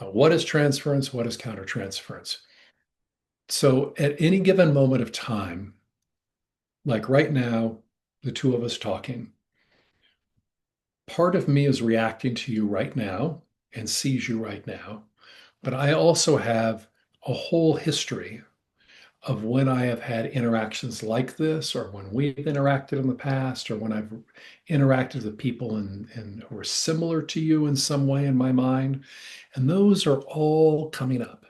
What is transference? What is countertransference? So at any given moment of time, like right now, the two of us talking, part of me is reacting to you right now and sees you right now. But I also have a whole history of when I have had interactions like this, or when we've interacted in the past, or when I've interacted with people who are similar to you in some way in my mind. And those are all coming up.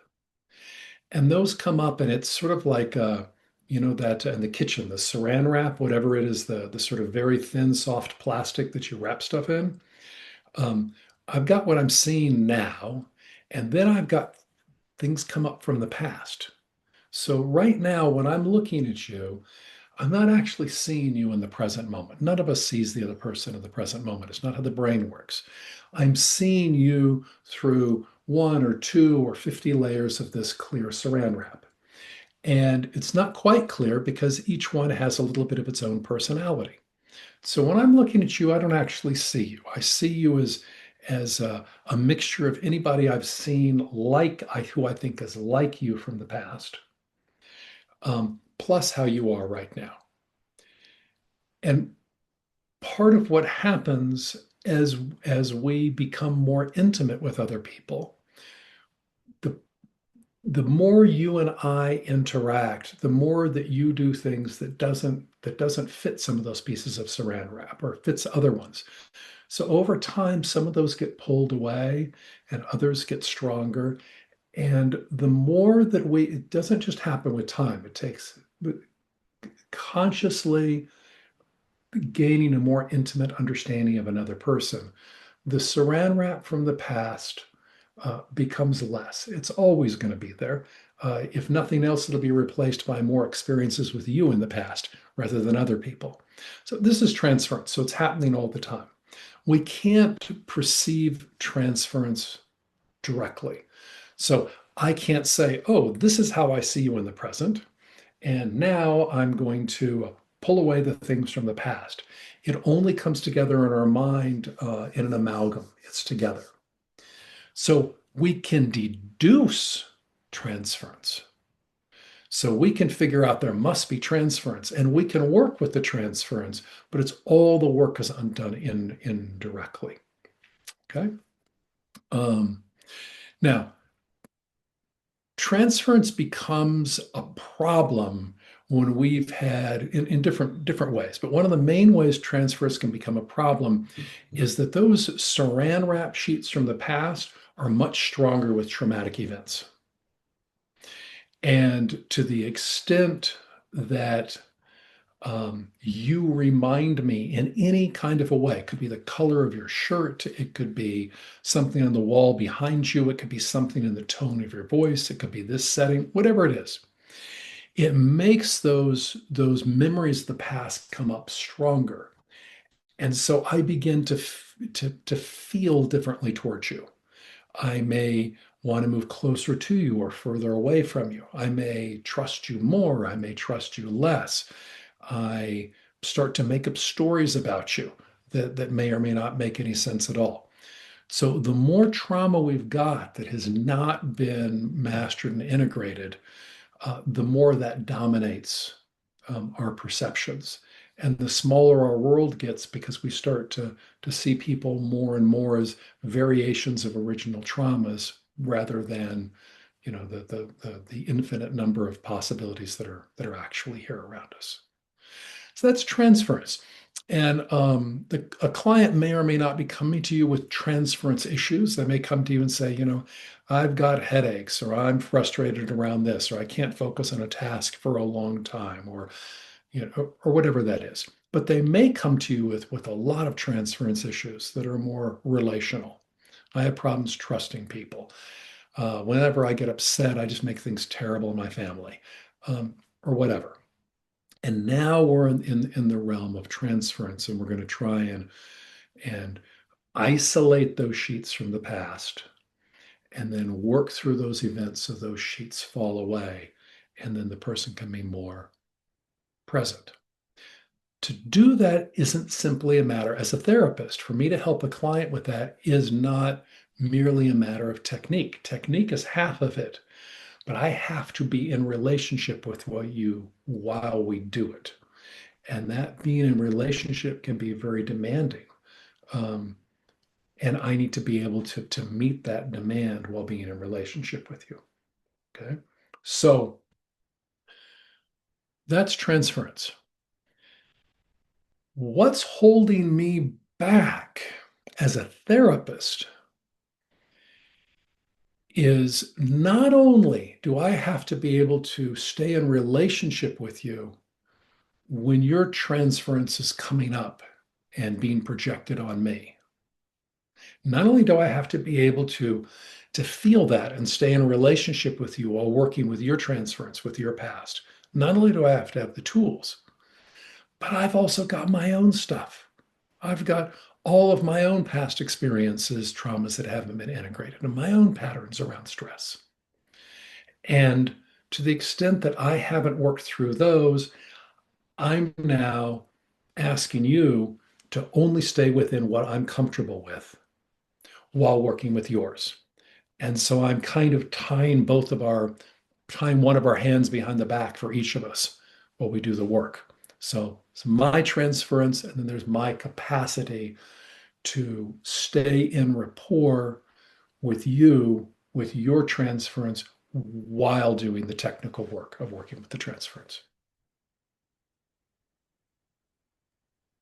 And those come up, and it's sort of like, that in the kitchen, the saran wrap, whatever it is, the sort of very thin, soft plastic that you wrap stuff in. Um, I've got what I'm seeing now, and then I've got things come up from the past. So right now, when I'm looking at you, I'm not actually seeing you in the present moment. None of us sees the other person in the present moment. It's not how the brain works. I'm seeing you through one or two or 50 layers of this clear saran wrap. And it's not quite clear because each one has a little bit of its own personality. So when I'm looking at you, I don't actually see you. I see you as a mixture of anybody I've seen who I think is like you from the past, plus how you are right now. And part of what happens as we become more intimate with other people, the the more you and I interact, the more that you do things that doesn't fit some of those pieces of saran wrap or fits other ones. So over time, some of those get pulled away and others get stronger. And the more that it doesn't just happen with time, it takes consciously gaining a more intimate understanding of another person. The saran wrap from the past becomes less. It's always going to be there. If nothing else, it'll be replaced by more experiences with you in the past rather than other people. So this is transference. So it's happening all the time. We can't perceive transference directly. So I can't say, oh, this is how I see you in the present. And now I'm going to pull away the things from the past. It only comes together in our mind in an amalgam. It's together. So we can deduce transference. So we can figure out there must be transference and we can work with the transference, but it's all the work is undone indirectly. Okay. Um, Now, transference becomes a problem when we've had in different ways. But one of the main ways transference can become a problem is that those saran wrap sheets from the past are much stronger with traumatic events. And to the extent that you remind me in any kind of a way. It could be the color of your shirt. It could be something on the wall behind you. It could be something in the tone of your voice. It could be this setting, whatever it is. It makes those memories of the past come up stronger. And so I begin to feel differently towards you. I may want to move closer to you or further away from you. I may trust you more. I may trust you less. I start to make up stories about you that may or may not make any sense at all. So the more trauma we've got that has not been mastered and integrated, the more that dominates our perceptions. And the smaller our world gets because we start to see people more and more as variations of original traumas rather than the infinite number of possibilities that are actually here around us. So that's transference. And a client may or may not be coming to you with transference issues. They may come to you and say, I've got headaches, or I'm frustrated around this, or I can't focus on a task for a long time, or whatever that is. But they may come to you with a lot of transference issues that are more relational. I have problems trusting people. Whenever I get upset, I just make things terrible in my family, or whatever. And now we're in the realm of transference, and we're going to try and isolate those sheets from the past and then work through those events so those sheets fall away, and then the person can be more present. To do that isn't simply a matter as a therapist. For me to help a client with that is not merely a matter of technique. Technique is half of it, but I have to be in relationship with you while we do it. And that being in relationship can be very demanding. Um, and I need to be able to meet that demand while being in relationship with you. Okay. So that's transference. What's holding me back as a therapist is not only do I have to be able to stay in relationship with you when your transference is coming up and being projected on me, not only do I have to be able to feel that and stay in a relationship with you while working with your transference, with your past, not only do I have to have the tools, but I've also got my own stuff. I've got all of my own past experiences, traumas that haven't been integrated, and my own patterns around stress. And to the extent that I haven't worked through those, I'm now asking you to only stay within what I'm comfortable with while working with yours. And so I'm kind of tying one of our hands behind the back for each of us while we do the work. So it's my transference, and then there's my capacity to stay in rapport with you, with your transference, while doing the technical work of working with the transference.